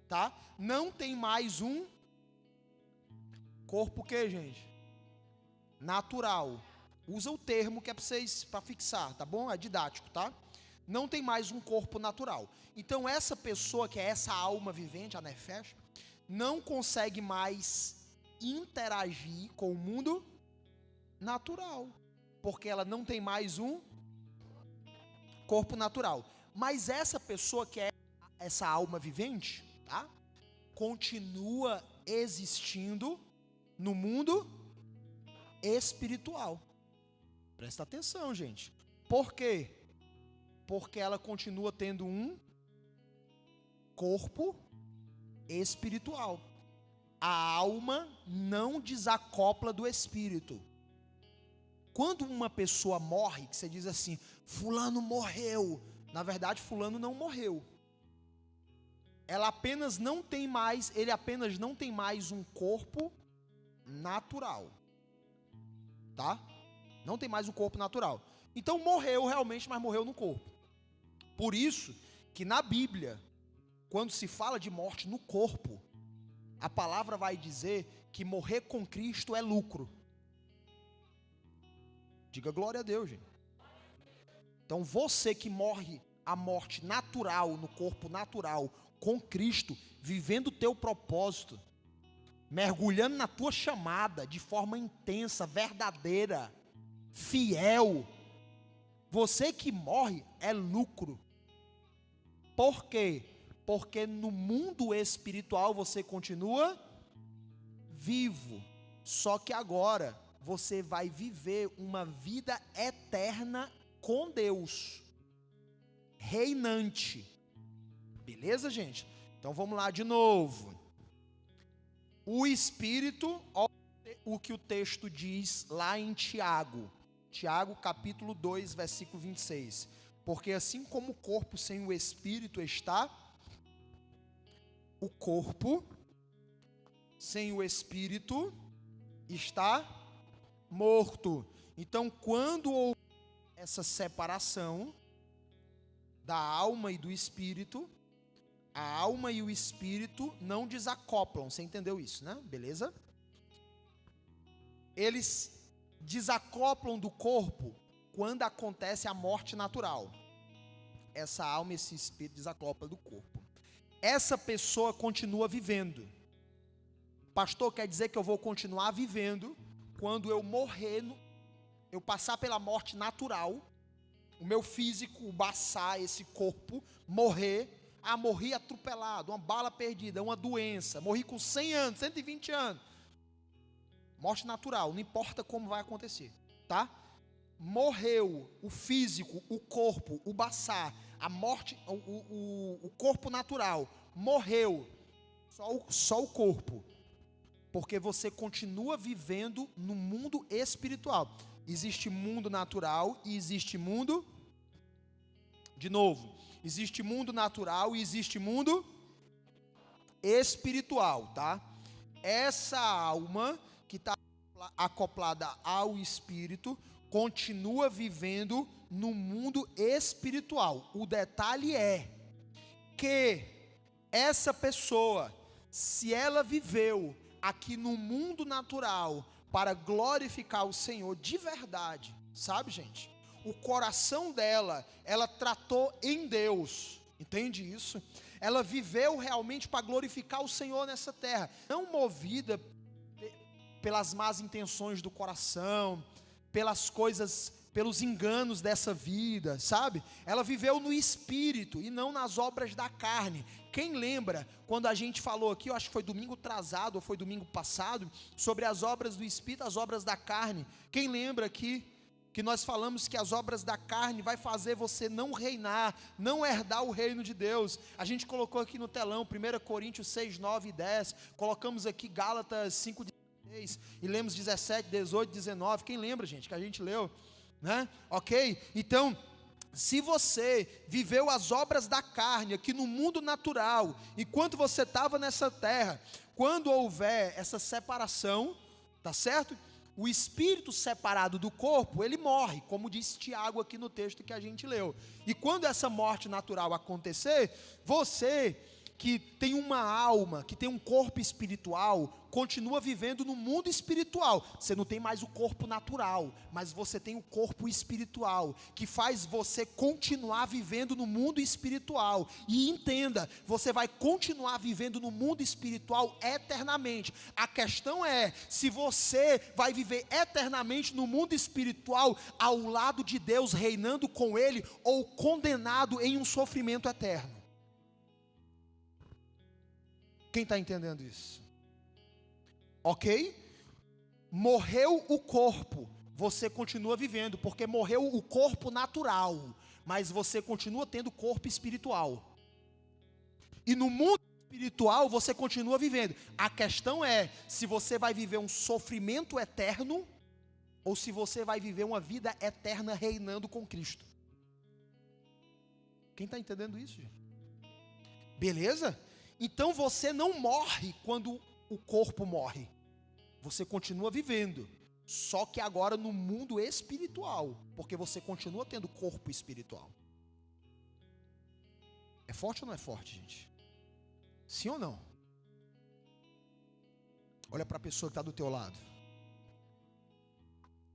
tá? Não tem mais um corpo que, gente? Natural. Usa o termo que é para fixar, tá bom? É didático, tá? Não tem mais um corpo natural. Então essa pessoa que é essa alma vivente, a nefesh, não consegue mais interagir com o mundo natural, porque ela não tem mais um corpo natural. Mas essa pessoa que é essa alma vivente, tá? Continua existindo no mundo espiritual. Presta atenção, gente. Por quê? Porque ela continua tendo um corpo espiritual. A alma não desacopla do espírito. Quando uma pessoa morre, que você diz assim, fulano morreu, na verdade fulano não morreu. Ele apenas não tem mais um corpo natural. Tá? Não tem mais um corpo natural. Então morreu realmente, mas morreu no corpo. Por isso que na Bíblia, quando se fala de morte no corpo, a palavra vai dizer que morrer com Cristo é lucro. Diga glória a Deus, gente. Então você que morre a morte natural, no corpo natural, com Cristo, vivendo o teu propósito, mergulhando na tua chamada de forma intensa, verdadeira, fiel, você que morre é lucro. Por quê? Porque no mundo espiritual você continua vivo, só que agora você vai viver uma vida eterna com Deus, reinante. Beleza, gente? Então vamos lá de novo. O Espírito, o que o texto diz lá em Tiago. Tiago capítulo 2, versículo 26. Porque assim como o corpo sem o Espírito está, o corpo sem o Espírito está morto. Então, quando houve essa separação da alma e do espírito, a alma e o espírito não desacoplam. Você entendeu isso, né? Beleza? Eles desacoplam do corpo quando acontece a morte natural. Essa alma e esse espírito desacoplam do corpo. Essa pessoa continua vivendo. Pastor, quer dizer que eu vou continuar vivendo quando eu morrer, eu passar pela morte natural, o meu físico, o baçar, esse corpo, morrer. Morri atropelado, uma bala perdida, uma doença, morri com 100 anos, 120 anos. Morte natural, não importa como vai acontecer, tá? Morreu o físico, o corpo, o baçar, a morte, o corpo natural, morreu, só o corpo, porque você continua vivendo no mundo espiritual. Existe mundo natural e existe mundo, de novo, existe mundo natural e existe mundo espiritual, tá? Essa alma que está acoplada ao espírito continua vivendo no mundo espiritual. O detalhe é que essa pessoa, se ela viveu aqui no mundo natural para glorificar o Senhor de verdade, sabe, gente? O coração dela, ela tratou em Deus, entende isso? Ela viveu realmente para glorificar o Senhor nessa terra, não movida pelas más intenções do coração, pelas coisas, pelos enganos dessa vida, sabe? Ela viveu no espírito e não nas obras da carne. Quem lembra quando a gente falou aqui, eu acho que foi domingo atrasado ou foi domingo passado, sobre as obras do espírito, as obras da carne? Quem lembra aqui que nós falamos que as obras da carne vai fazer você não reinar, não herdar o reino de Deus? A gente colocou aqui no telão 1 Coríntios 6, 9 e 10, colocamos aqui Gálatas 5, e lemos 17, 18, 19. Quem lembra, gente, que a gente leu, né? Ok? Então, se você viveu as obras da carne aqui no mundo natural, enquanto você estava nessa terra, quando houver essa separação, tá certo? O espírito separado do corpo, ele morre, como disse Tiago aqui no texto que a gente leu. E quando essa morte natural acontecer, você que tem uma alma, que tem um corpo espiritual, continua vivendo no mundo espiritual. Você não tem mais o corpo natural, mas você tem o corpo espiritual, que faz você continuar vivendo no mundo espiritual. E entenda, você vai continuar vivendo no mundo espiritual eternamente. A questão é, se você vai viver eternamente no mundo espiritual, ao lado de Deus, reinando com Ele, ou condenado em um sofrimento eterno. Quem está entendendo isso? Ok? Morreu o corpo, você continua vivendo, porque morreu o corpo natural, mas você continua tendo corpo espiritual. E no mundo espiritual você continua vivendo. A questão é se você vai viver um sofrimento eterno ou se você vai viver uma vida eterna reinando com Cristo. Quem está entendendo isso, gente? Beleza? Então você não morre quando o corpo morre. Você continua vivendo, só que agora no mundo espiritual, porque você continua tendo corpo espiritual. É forte ou não é forte, gente? Sim ou não? Olha para a pessoa que está do teu lado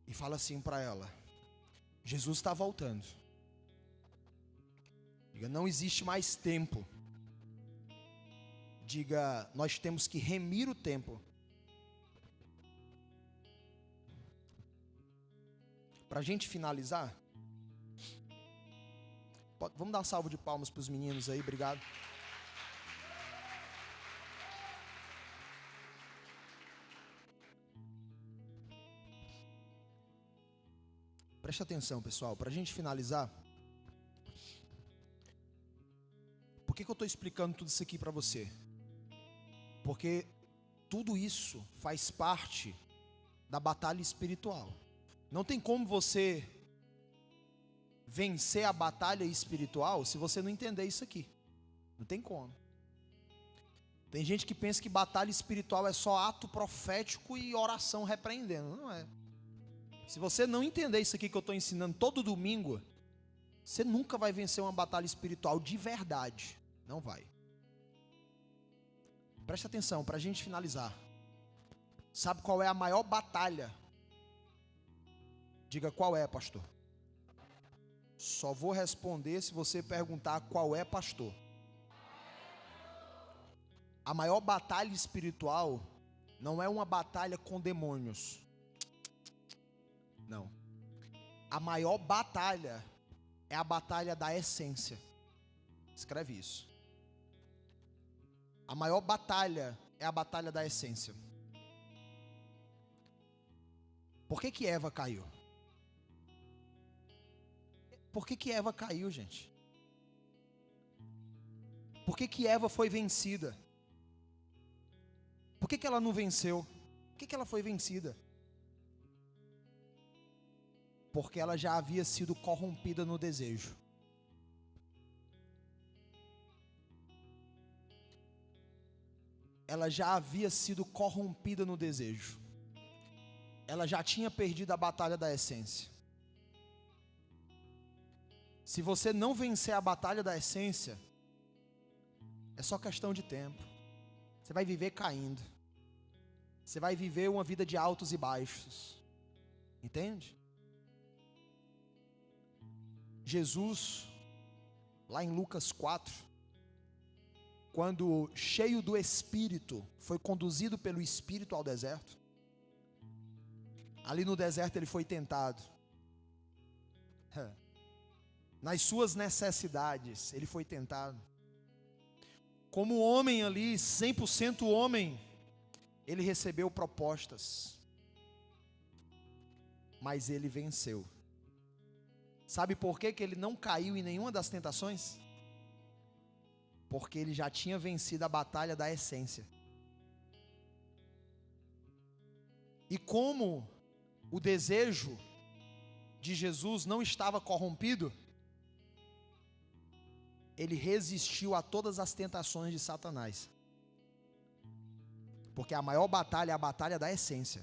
e fala assim para ela: Jesus está voltando. Diga, não existe mais tempo. Diga, nós temos que remir o tempo. Para a gente finalizar, vamos dar uma salva de palmas para os meninos aí, obrigado. Preste atenção, pessoal, para a gente finalizar. Por que eu estou explicando tudo isso aqui para você? Porque tudo isso faz parte da batalha espiritual. Não tem como você vencer a batalha espiritual se você não entender isso aqui. Não tem como. Tem gente que pensa que batalha espiritual é só ato profético e oração repreendendo. Não é. Se você não entender isso aqui que eu estou ensinando todo domingo, você nunca vai vencer uma batalha espiritual de verdade. Não vai. Preste atenção, para a gente finalizar. Sabe qual é a maior batalha? Diga, qual é, pastor? Só vou responder se você perguntar qual é, pastor. A maior batalha espiritual não é uma batalha com demônios. Não. A maior batalha é a batalha da essência. Escreve isso. A maior batalha é a batalha da essência. Por que que Eva caiu? Por que que Eva caiu, gente? Por que que Eva foi vencida? Por que que ela não venceu? Por que que ela foi vencida? Porque ela já havia sido corrompida no desejo. Ela já havia sido corrompida no desejo. Ela já tinha perdido a batalha da essência. Se você não vencer a batalha da essência, é só questão de tempo. Você vai viver caindo. Você vai viver uma vida de altos e baixos. Entende? Jesus, lá em Lucas 4, quando cheio do Espírito, foi conduzido pelo Espírito ao deserto. Ali no deserto ele foi tentado. Nas suas necessidades ele foi tentado. Como homem ali, 100% homem, ele recebeu propostas. Mas ele venceu. Sabe por que que ele não caiu em nenhuma das tentações? Porque ele já tinha vencido a batalha da essência. E como o desejo de Jesus não estava corrompido, ele resistiu a todas as tentações de Satanás. Porque a maior batalha é a batalha da essência.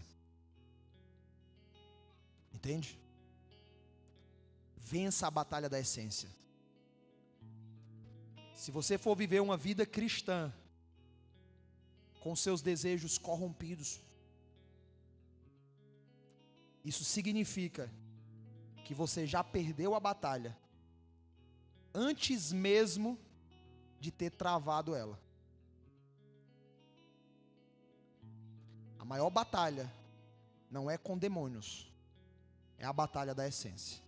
Entende? Vença a batalha da essência. Se você for viver uma vida cristã com seus desejos corrompidos, isso significa que você já perdeu a batalha antes mesmo de ter travado ela. A maior batalha não é com demônios, é a batalha da essência.